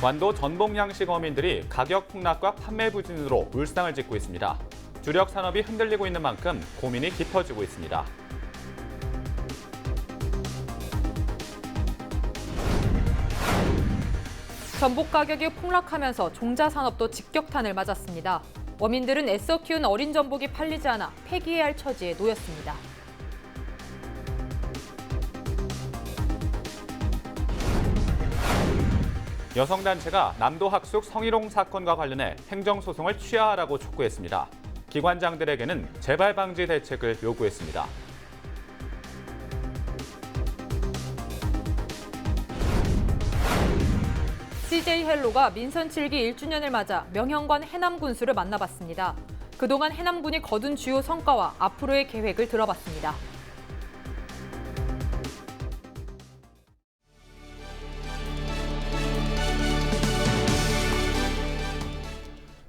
완도 전복 양식 어민들이 가격 폭락과 판매 부진으로 울상을 짓고 있습니다. 주력 산업이 흔들리고 있는 만큼 고민이 깊어지고 있습니다. 전복 가격이 폭락하면서 종자 산업도 직격탄을 맞았습니다. 어민들은 애써 키운 어린 전복이 팔리지 않아 폐기해야 할 처지에 놓였습니다. 여성단체가 남도 학숙 성희롱 사건과 관련해 행정소송을 취하하라고 촉구했습니다. 기관장들에게는 재발 방지 대책을 요구했습니다. CJ 헬로가 민선 7기 1주년을 맞아 명현관 해남군수를 만나봤습니다. 그동안 해남군이 거둔 주요 성과와 앞으로의 계획을 들어봤습니다.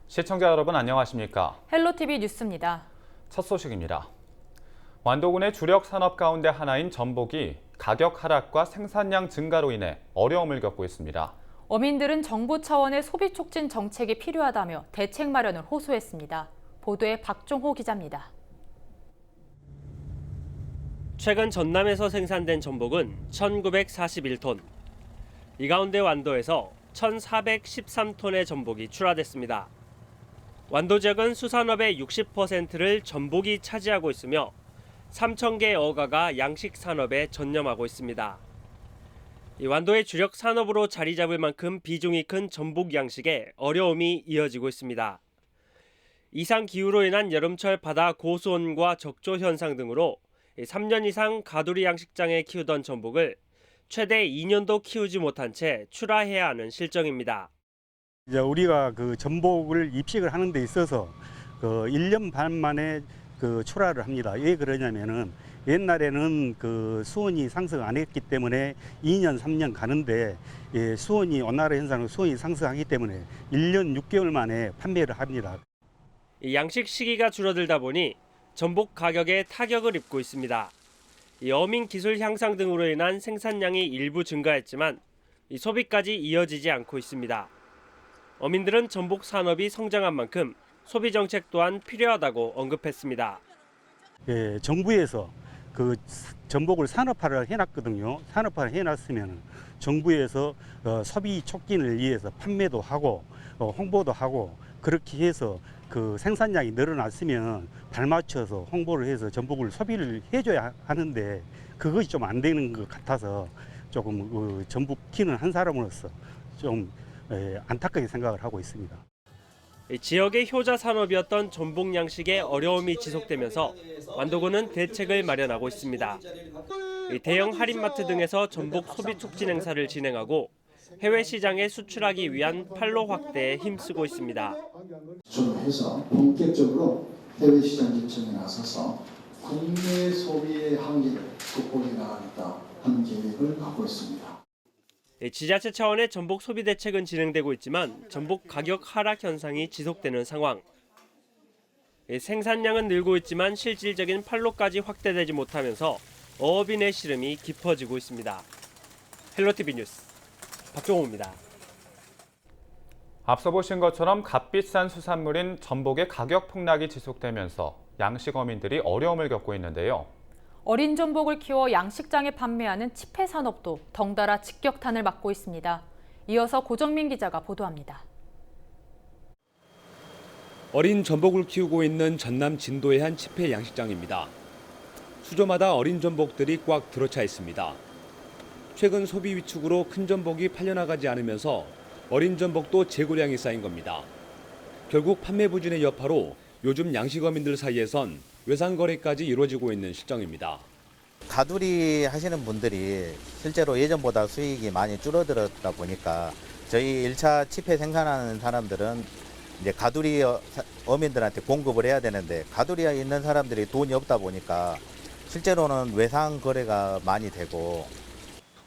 시청자 여러분 안녕하십니까? 헬로TV 뉴스입니다. 첫 소식입니다. 완도군의 주력 산업 가운데 하나인 전복이 가격 하락과 생산량 증가로 인해 어려움을 겪고 있습니다. 어민들은 정부 차원의 소비 촉진 정책이 필요하다며 대책 마련을 호소했습니다. 보도에 박종호 기자입니다. 최근 전남에서 생산된 전복은 1,941톤. 이 가운데 완도에서 1,413톤의 전복이 출하됐습니다. 완도 지역은 수산업의 60%를 전복이 차지하고 있으며 3,000개 어가가 양식 산업에 전념하고 있습니다. 이 완도의 주력 산업으로 자리 잡을 만큼 비중이 큰 전복 양식에 어려움이 이어지고 있습니다. 이상 기후로 인한 여름철 바다 고수온과 적조 현상 등으로 3년 이상 가두리 양식장에 키우던 전복을 최대 2년도 키우지 못한 채 출하해야 하는 실정입니다. 이제 우리가 그 전복을 입식을 하는 데 있어서 그 1년 반 만에 그 출하를 합니다. 왜 그러냐면은 옛날에는 그 수온이 상승 안 했기 때문에 2년, 3년 가는데 수온이 온난화 현상으로 수온이 상승하기 때문에 1년 6개월 만에 판매를 합니다. 양식 시기가 줄어들다 보니 전복 가격에 타격을 입고 있습니다. 어민 기술 향상 등으로 인한 생산량이 일부 증가했지만 소비까지 이어지지 않고 있습니다. 어민들은 전복 산업이 성장한 만큼 소비 정책 또한 필요하다고 언급했습니다. 예, 정부에서 그 전복을 산업화를 해놨거든요. 산업화를 해놨으면 정부에서 소비 촉진을 위해서 판매도 하고 홍보도 하고 그렇게 해서 그 생산량이 늘어났으면 발맞춰서 홍보를 해서 전복을 소비를 해줘야 하는데 그것이 좀 안 되는 것 같아서 조금 전복 키우는 한 사람으로서 좀 안타깝게 생각을 하고 있습니다. 지역의 효자 산업이었던 전복 양식의 어려움이 지속되면서 완도군은 대책을 마련하고 있습니다. 대형 할인마트 등에서 전복 소비 촉진 행사를 진행하고 해외 시장에 수출하기 위한 판로 확대에 힘쓰고 있습니다. 준비해서 본격적으로 해외 시장 진출에 나서서 국내 소비의 한계를 극복해 나가겠다 하는 계획을 갖고 있습니다. 지자체 차원의 전복 소비 대책은 진행되고 있지만 전복 가격 하락 현상이 지속되는 상황. 생산량은 늘고 있지만 실질적인 판로까지 확대되지 못하면서 어업인의 시름이 깊어지고 있습니다. 헬로티비 뉴스 박종호입니다. 앞서 보신 것처럼 값비싼 수산물인 전복의 가격 폭락이 지속되면서 양식 어민들이 어려움을 겪고 있는데요. 어린 전복을 키워 양식장에 판매하는 치패 산업도 덩달아 직격탄을 맞고 있습니다. 이어서 고정민 기자가 보도합니다. 어린 전복을 키우고 있는 전남 진도의 한 치패 양식장입니다. 수조마다 어린 전복들이 꽉 들어차 있습니다. 최근 소비 위축으로 큰 전복이 팔려나가지 않으면서 어린 전복도 재고량이 쌓인 겁니다. 결국 판매 부진의 여파로 요즘 양식어민들 사이에선 외상 거래까지 이루어지고 있는 실정입니다. 가두리 하시는 분들이 실제로 예전보다 수익이 많이 줄어들었다 보니까 저희 1차 치패 생산하는 사람들은 이제 가두리 어민들한테 공급을 해야 되는데 가두리에 있는 사람들이 돈이 없다 보니까 실제로는 외상 거래가 많이 되고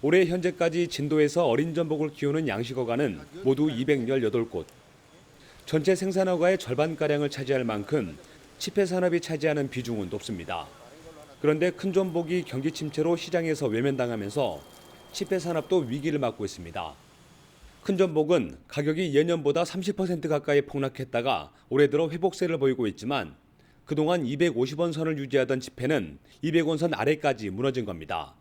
올해 현재까지 진도에서 어린 전복을 키우는 양식어가는 모두 218곳. 전체 생산어가의 절반가량을 차지할 만큼 치패 산업이 차지하는 비중은 높습니다. 그런데 큰 전복이 경기 침체로 시장에서 외면당하면서 치패 산업도 위기를 맞고 있습니다. 큰 전복은 가격이 예년보다 30% 가까이 폭락했다가 올해 들어 회복세를 보이고 있지만 그동안 250원 선을 유지하던 지폐는 200원 선 아래까지 무너진 겁니다.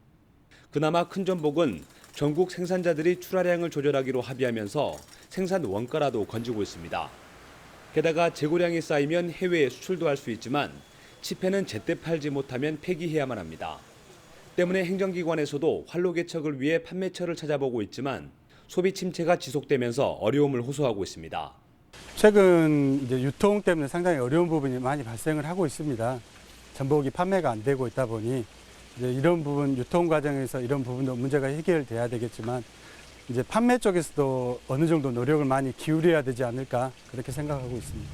그나마 큰 전복은 전국 생산자들이 출하량을 조절하기로 합의하면서 생산 원가라도 건지고 있습니다. 게다가 재고량이 쌓이면 해외에 수출도 할 수 있지만 지폐는 제때 팔지 못하면 폐기해야만 합니다. 때문에 행정기관에서도 활로 개척을 위해 판매처를 찾아보고 있지만 소비 침체가 지속되면서 어려움을 호소하고 있습니다. 최근 이제 유통 때문에 상당히 어려운 부분이 많이 발생을 하고 있습니다. 전복이 판매가 안 되고 있다 보니 이제 이런 부분 유통 과정에서 이런 부분도 문제가 해결돼야 되겠지만 이제 판매 쪽에서도 어느 정도 노력을 많이 기울여야 되지 않을까 그렇게 생각하고 있습니다.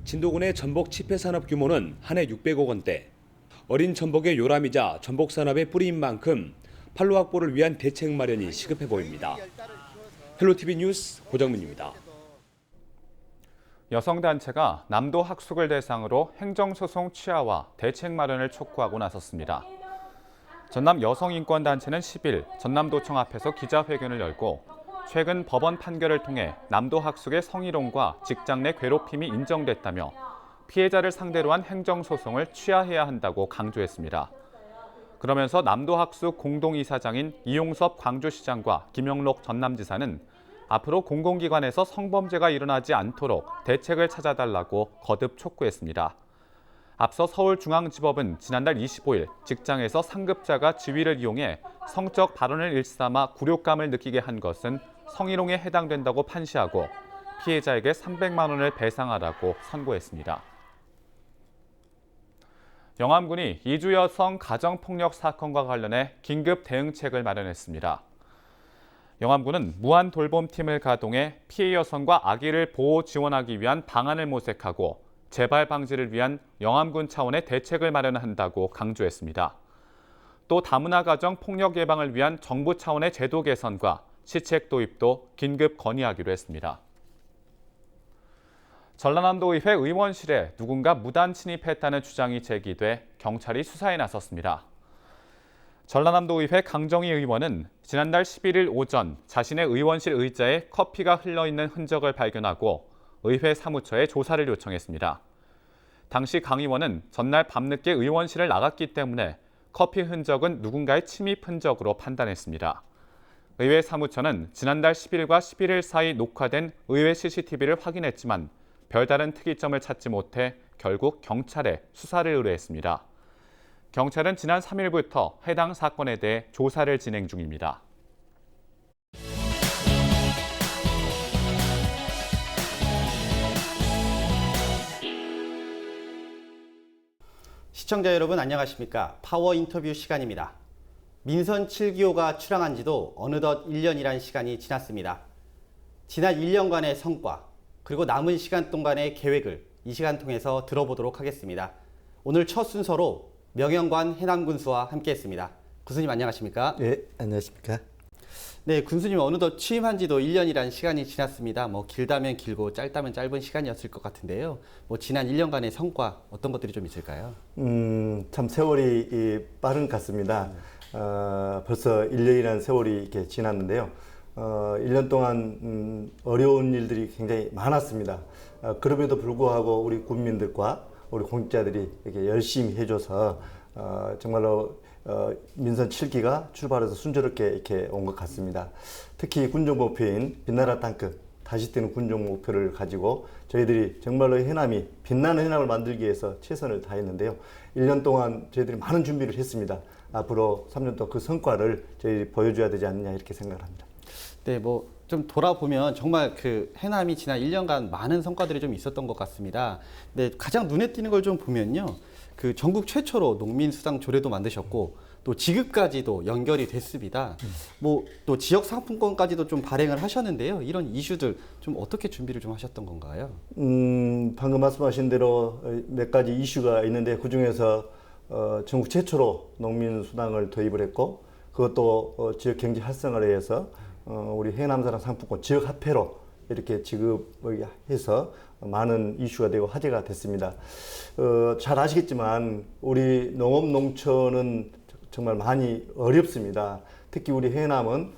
진도군의 전복 치폐 산업 규모는 한 해 600억 원대. 어린 전복의 요람이자 전복 산업의 뿌리인 만큼 판로 확보를 위한 대책 마련이 시급해 보입니다. 헬로티비 뉴스 고정민입니다. 여성단체가 남도 학숙을 대상으로 행정소송 취하와 대책 마련을 촉구하고 나섰습니다. 전남 여성인권단체는 10일 전남도청 앞에서 기자회견을 열고 최근 법원 판결을 통해 남도 학숙의 성희롱과 직장 내 괴롭힘이 인정됐다며 피해자를 상대로 한 행정소송을 취하해야 한다고 강조했습니다. 그러면서 남도 학숙 공동이사장인 이용섭 광주시장과 김영록 전남지사는 앞으로 공공기관에서 성범죄가 일어나지 않도록 대책을 찾아달라고 거듭 촉구했습니다. 앞서 서울중앙지법은 지난달 25일 직장에서 상급자가 지위를 이용해 성적 발언을 일삼아 굴욕감을 느끼게 한 것은 성희롱에 해당된다고 판시하고 피해자에게 300만 원을 배상하라고 선고했습니다. 영암군이 이주 여성 가정폭력 사건과 관련해 긴급 대응책을 마련했습니다. 영암군은 무한 돌봄팀을 가동해 피해 여성과 아기를 보호 지원하기 위한 방안을 모색하고 재발 방지를 위한 영암군 차원의 대책을 마련한다고 강조했습니다. 또 다문화 가정 폭력 예방을 위한 정부 차원의 제도 개선과 시책 도입도 긴급 건의하기로 했습니다. 전라남도의회 의원실에 누군가 무단 침입했다는 주장이 제기돼 경찰이 수사에 나섰습니다. 전라남도의회 강정희 의원은 지난달 11일 오전 자신의 의원실 의자에 커피가 흘러있는 흔적을 발견하고 의회 사무처에 조사를 요청했습니다. 당시 강 의원은 전날 밤늦게 의원실을 나갔기 때문에 커피 흔적은 누군가의 침입 흔적으로 판단했습니다. 의회 사무처는 지난달 10일과 11일 사이 녹화된 의회 CCTV를 확인했지만 별다른 특이점을 찾지 못해 결국 경찰에 수사를 의뢰했습니다. 경찰은 지난 3일부터 해당 사건에 대해 조사를 진행 중입니다. 시청자 여러분 안녕하십니까? 파워 인터뷰 시간입니다. 민선 7기호가 출항한 지도 어느덧 1년이란 시간이 지났습니다. 지난 1년간의 성과 그리고 남은 시간 동안의 계획을 이 시간 통해서 들어보도록 하겠습니다. 오늘 첫 순서로 명영관 해남군수와 함께했습니다. 군수님 안녕하십니까? 네, 안녕하십니까? 네, 군수님 어느덧 취임한 지도 1년이란 시간이 지났습니다. 길다면 길고 짧다면 짧은 시간이었을 것 같은데요. 지난 1년간의 성과 어떤 것들이 좀 있을까요? 참 세월이 빠른 것 같습니다. 벌써 1년이라는 세월이 이렇게 지났는데요. 1년 동안 어려운 일들이 굉장히 많았습니다. 그럼에도 불구하고 우리 국민들과 우리 공직자들이 이렇게 열심히 해줘서 정말로 민선 7기가 출발해서 순조롭게 이렇게 온 것 같습니다. 특히 군정 목표인 빛나라 땅끝 다시 뛰는 군정 목표를 가지고 저희들이 정말로 해남이 빛나는 해남을 만들기 위해서 최선을 다했는데요. 1년 동안 저희들이 많은 준비를 했습니다. 앞으로 3년 동안 그 성과를 저희들이 보여줘야 되지 않느냐 이렇게 생각을 합니다. 네, 좀 돌아보면 정말 그 해남이 지난 1년간 많은 성과들이 좀 있었던 것 같습니다. 근데 가장 눈에 띄는 걸 좀 보면요. 그 전국 최초로 농민수당 조례도 만드셨고 또 지급까지도 연결이 됐습니다. 또 지역 상품권까지도 좀 발행을 하셨는데요. 이런 이슈들 좀 어떻게 준비를 좀 하셨던 건가요? 방금 말씀하신 대로 몇 가지 이슈가 있는데 그중에서 전국 최초로 농민수당을 도입을 했고 그것도 지역 경제 활성화를 위해서 우리 해남사랑 상품권 지역 화폐로 이렇게 지급을 해서 많은 이슈가 되고 화제가 됐습니다. 잘 아시겠지만 우리 농업 농촌은 정말 많이 어렵습니다. 특히 우리 해남은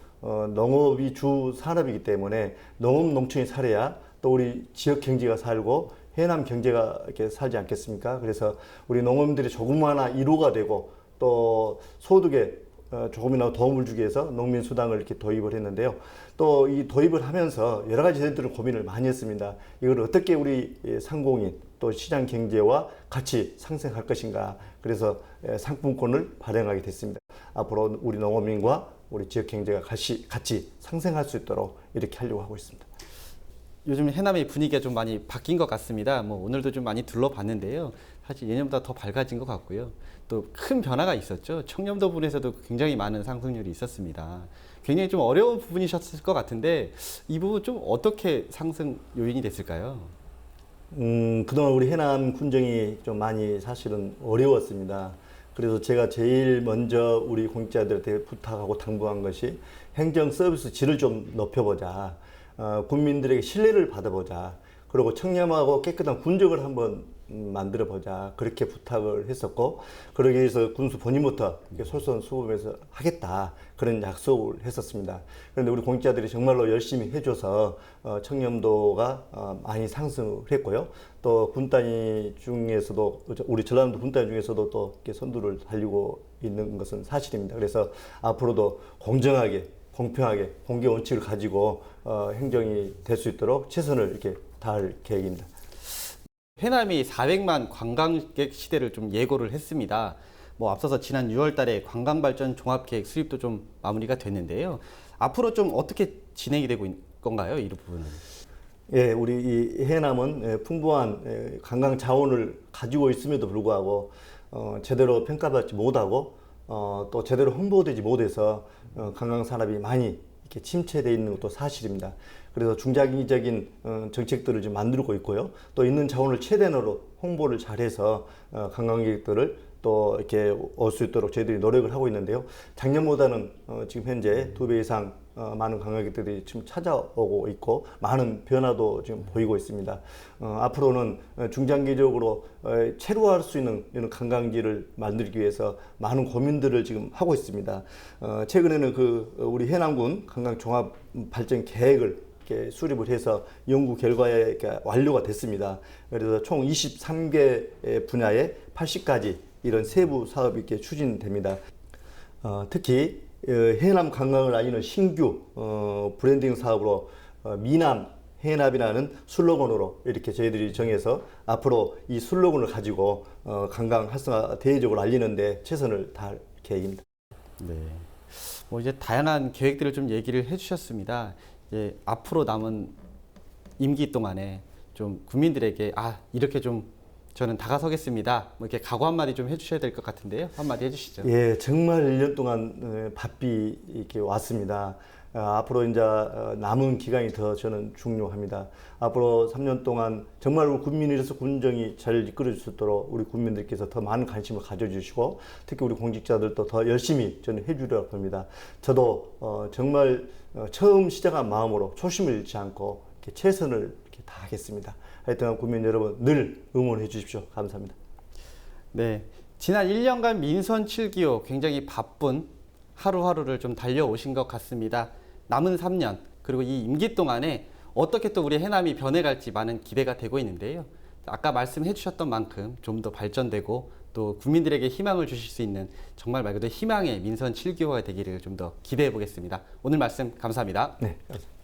농업이 주 산업이기 때문에 농업 농촌이 살아야 또 우리 지역 경제가 살고 해남 경제가 이렇게 살지 않겠습니까? 그래서 우리 농업인들이 조금이나마 위로가 되고 또 소득에 조금이나마 도움을 주기 위해서 농민수당을 이렇게 도입을 했는데요. 또 이 도입을 하면서 여러 가지 저희들은 고민을 많이 했습니다. 이걸 어떻게 우리 상공인 또 시장 경제와 같이 상생할 것인가. 그래서 상품권을 발행하게 됐습니다. 앞으로 우리 농업인과 우리 지역 경제가 같이 상생할 수 있도록 이렇게 하려고 하고 있습니다. 요즘 해남의 분위기가 좀 많이 바뀐 것 같습니다. 뭐 오늘도 좀 많이 둘러봤는데요. 사실 예년보다 더 밝아진 것 같고요. 또 큰 변화가 있었죠. 청렴도 부분에서도 굉장히 많은 상승률이 있었습니다. 굉장히 좀 어려운 부분이셨을 것 같은데 이 부분 좀 어떻게 상승 요인이 됐을까요? 그동안 우리 해남 군정이 좀 많이 사실은 어려웠습니다. 그래서 제가 제일 먼저 우리 공직자들한테 부탁하고 당부한 것이 행정 서비스 질을 좀 높여보자. 국민들에게 신뢰를 받아보자. 그리고 청렴하고 깨끗한 군정을 한번 만들어보자. 그렇게 부탁을 했었고, 그러기 위해서 군수 본인부터 솔선수범해서 하겠다. 그런 약속을 했었습니다. 그런데 우리 공직자들이 정말로 열심히 해줘서 청렴도가 많이 상승을 했고요. 또 군단위 중에서도, 우리 전라남도 군단위 중에서도 또 이렇게 선두를 달리고 있는 것은 사실입니다. 그래서 앞으로도 공정하게, 공평하게 공개 원칙을 가지고 행정이 될 수 있도록 최선을 이렇게 다할 계획입니다. 해남이 400만 관광객 시대를 좀 예고를 했습니다. 뭐 앞서서 지난 6월 달에 관광발전 종합계획 수립도 좀 마무리가 됐는데요. 앞으로 좀 어떻게 진행이 되고 있는 건가요? 이 부분은? 예, 우리 이 해남은 풍부한 관광 자원을 가지고 있음에도 불구하고 제대로 평가받지 못하고 또 제대로 홍보되지 못해서 관광 산업이 많이 이렇게 침체되어 있는 것도 사실입니다. 그래서 중장기적인 정책들을 지금 만들고 있고요. 또 있는 자원을 최대한으로 홍보를 잘해서 관광객들을 또 이렇게 올 수 있도록 저희들이 노력을 하고 있는데요. 작년보다는 지금 현재 2배 이상 많은 관광객들이 지금 찾아오고 있고 많은 변화도 지금 보이고 있습니다. 앞으로는 중장기적으로 체류할 수 있는 이런 관광지를 만들기 위해서 많은 고민들을 지금 하고 있습니다. 최근에는 우리 해남군 관광 종합 발전 계획을 이렇게 수립을 해서 연구 결과에 완료가 됐습니다. 그래서 총 23개 분야에 80가지 이런 세부 사업이 이렇게 추진됩니다. 특히 해남 관광을 알리는 신규 브랜딩 사업으로 미남 해남이라는 슬로건으로 이렇게 저희들이 정해서 앞으로 이 슬로건을 가지고 관광 활성화 대외적으로 알리는데 최선을 다할 계획입니다. 네. 뭐 이제 다양한 계획들을 좀 얘기를 해주셨습니다. 이제 앞으로 남은 임기 동안에 좀 국민들에게 이렇게 좀 저는 다가서겠습니다. 뭐 이렇게 각오 한마디 좀 해주셔야 될 것 같은데요. 한마디 해주시죠. 예, 정말 1년 동안 바삐 이렇게 왔습니다. 앞으로 이제 남은 기간이 더 저는 중요합니다. 앞으로 3년 동안 정말 우리 국민으로서 군정이 잘 이끌어질 수 있도록 우리 국민들께서 더 많은 관심을 가져주시고 특히 우리 공직자들도 더 열심히 저는 해주려고 합니다. 저도 정말 처음 시작한 마음으로 초심을 잃지 않고 이렇게 최선을 이렇게 다하겠습니다. 하여튼 국민 여러분 늘 응원해 주십시오. 감사합니다. 네, 지난 1년간 민선 7기호 굉장히 바쁜 하루하루를 좀 달려오신 것 같습니다. 남은 3년 그리고 이 임기 동안에 어떻게 또 우리 해남이 변해갈지 많은 기대가 되고 있는데요. 아까 말씀해 주셨던 만큼 좀 더 발전되고 또 국민들에게 희망을 주실 수 있는 정말 말 그대로 희망의 민선 7기호가 되기를 좀 더 기대해 보겠습니다. 오늘 말씀 감사합니다. 네, 감사합니다.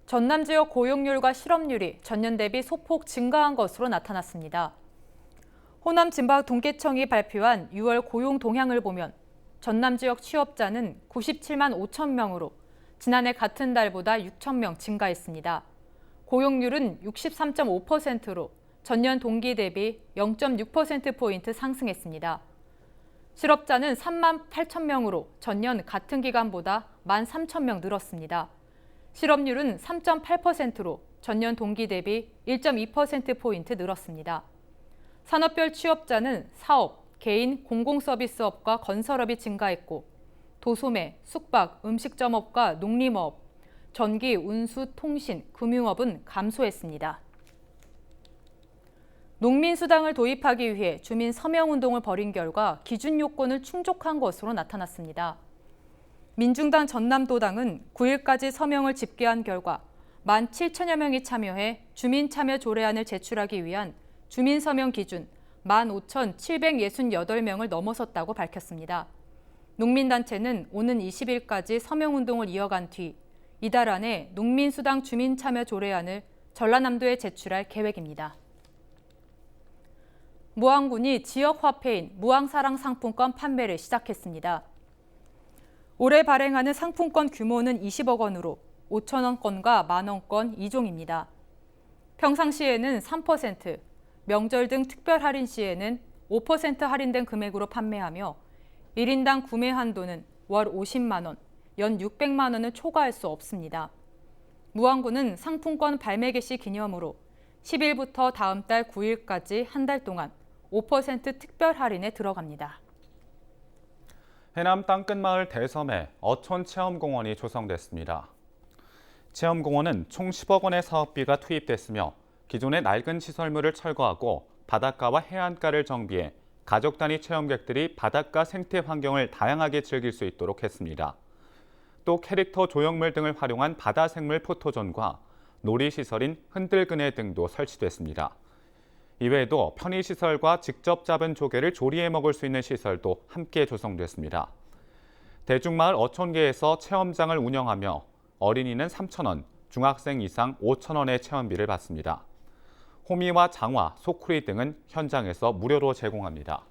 전남 지역 고용률과 실업률이 전년 대비 소폭 증가한 것으로 나타났습니다. 호남 진박 통계청이 발표한 6월 고용 동향을 보면 전남 지역 취업자는 97만 5천 명으로 지난해 같은 달보다 6천 명 증가했습니다. 고용률은 63.5%로 전년 동기 대비 0.6%포인트 상승했습니다. 실업자는 3만 8천 명으로 전년 같은 기간보다 1만 3천 명 늘었습니다. 실업률은 3.8%로 전년 동기 대비 1.2%포인트 늘었습니다. 산업별 취업자는 사업, 개인, 공공서비스업과 건설업이 증가했고 도소매, 숙박, 음식점업과 농림업, 전기, 운수, 통신, 금융업은 감소했습니다. 농민수당을 도입하기 위해 주민 서명운동을 벌인 결과 기준 요건을 충족한 것으로 나타났습니다. 민중당 전남도당은 9일까지 서명을 집계한 결과 17,000여 명이 참여해 주민참여 조례안을 제출하기 위한 주민 서명 기준 15,768명을 넘어섰다고 밝혔습니다. 농민단체는 오는 20일까지 서명운동을 이어간 뒤 이달 안에 농민수당 주민참여 조례안을 전라남도에 제출할 계획입니다. 무안군이 지역화폐인 무앙사랑 상품권 판매를 시작했습니다. 올해 발행하는 상품권 규모는 20억 원으로 5,000원권과 만원권 2종입니다. 평상시에는 3%, 명절 등 특별 할인 시에는 5% 할인된 금액으로 판매하며 1인당 구매 한도는 월 50만 원, 연 600만 원을 초과할 수 없습니다. 무안군은 상품권 발매 개시 기념으로 10일부터 다음 달 9일까지 한 달 동안 5% 특별 할인에 들어갑니다. 해남 땅끝마을 대섬에 어촌체험공원이 조성됐습니다. 체험공원은 총 10억 원의 사업비가 투입됐으며 기존의 낡은 시설물을 철거하고 바닷가와 해안가를 정비해 가족 단위 체험객들이 바닷가 생태 환경을 다양하게 즐길 수 있도록 했습니다. 또 캐릭터 조형물 등을 활용한 바다생물 포토존과 놀이시설인 흔들그네 등도 설치됐습니다. 이외에도 편의시설과 직접 잡은 조개를 조리해 먹을 수 있는 시설도 함께 조성됐습니다. 대중마을 어촌계에서 체험장을 운영하며 어린이는 3,000원, 중학생 이상 5,000원의 체험비를 받습니다. 호미와 장화, 소쿠리 등은 현장에서 무료로 제공합니다.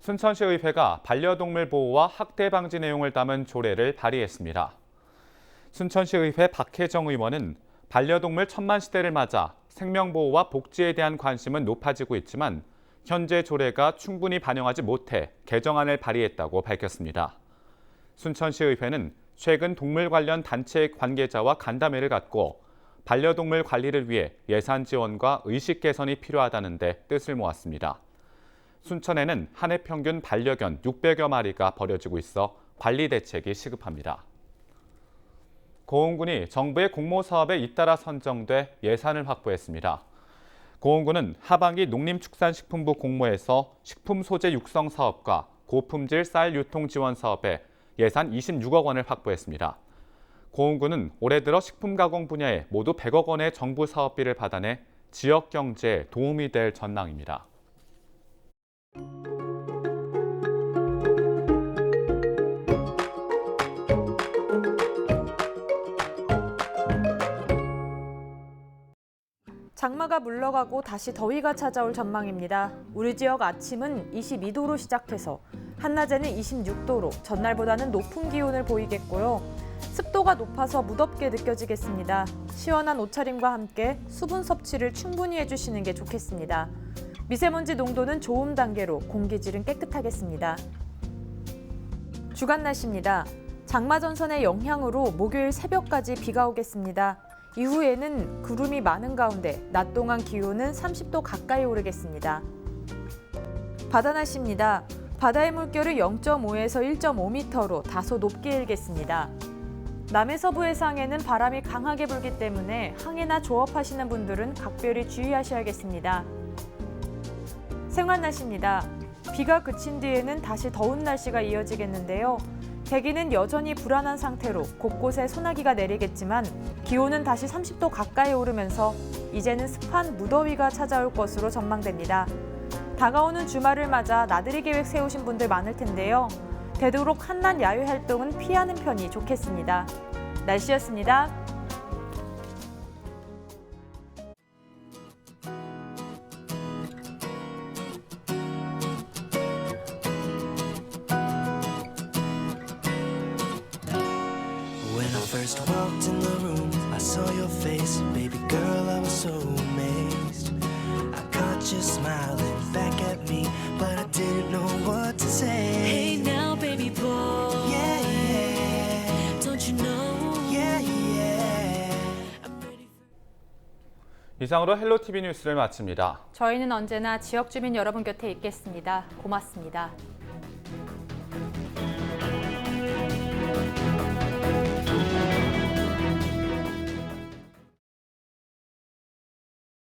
순천시의회가 반려동물 보호와 학대 방지 내용을 담은 조례를 발의했습니다. 순천시의회 박혜정 의원은 반려동물 천만 시대를 맞아 생명보호와 복지에 대한 관심은 높아지고 있지만 현재 조례가 충분히 반영하지 못해 개정안을 발의했다고 밝혔습니다. 순천시의회는 최근 동물 관련 단체 관계자와 간담회를 갖고 반려동물 관리를 위해 예산 지원과 의식 개선이 필요하다는 데 뜻을 모았습니다. 순천에는 한 해 평균 반려견 600여 마리가 버려지고 있어 관리 대책이 시급합니다. 고흥군이 정부의 공모사업에 잇따라 선정돼 예산을 확보했습니다. 고흥군은 하반기 농림축산식품부 공모에서 식품 소재 육성 사업과 고품질 쌀 유통 지원 사업에 예산 26억 원을 확보했습니다. 고흥군은 올해 들어 식품 가공 분야에 모두 100억 원의 정부 사업비를 받아내 지역 경제에 도움이 될 전망입니다. 장마가 물러가고 다시 더위가 찾아올 전망입니다. 우리 지역 아침은 22도로 시작해서 한낮에는 26도로 전날보다는 높은 기온을 보이겠고요. 습도가 높아서 무덥게 느껴지겠습니다. 시원한 옷차림과 함께 수분 섭취를 충분히 해주시는 게 좋겠습니다. 미세먼지 농도는 좋음 단계로 공기질은 깨끗하겠습니다. 주간 날씨입니다. 장마 전선의 영향으로 목요일 새벽까지 비가 오겠습니다. 이후에는 구름이 많은 가운데 낮 동안 기온은 30도 가까이 오르겠습니다. 바다 날씨입니다. 바다의 물결은 0.5에서 1.5m로 다소 높게 일겠습니다. 남해 서부 해상에는 바람이 강하게 불기 때문에 항해나 조업하시는 분들은 각별히 주의하셔야겠습니다. 생활 날씨입니다. 비가 그친 뒤에는 다시 더운 날씨가 이어지겠는데요. 대기는 여전히 불안한 상태로 곳곳에 소나기가 내리겠지만 기온은 다시 30도 가까이 오르면서 이제는 습한 무더위가 찾아올 것으로 전망됩니다. 다가오는 주말을 맞아 나들이 계획 세우신 분들 많을 텐데요. 되도록 한낮 야외 활동은 피하는 편이 좋겠습니다. 날씨였습니다. First walked in the room, I saw your face, baby girl, I was so amazed. I caught you smiling back at me, but I didn't know what to say. Hey now, baby boy, yeah, yeah, don't you know, yeah, yeah. 이상으로 헬로티비 뉴스를 마칩니다. 저희는 언제나 지역 주민 여러분 곁에 있겠습니다. 고맙습니다.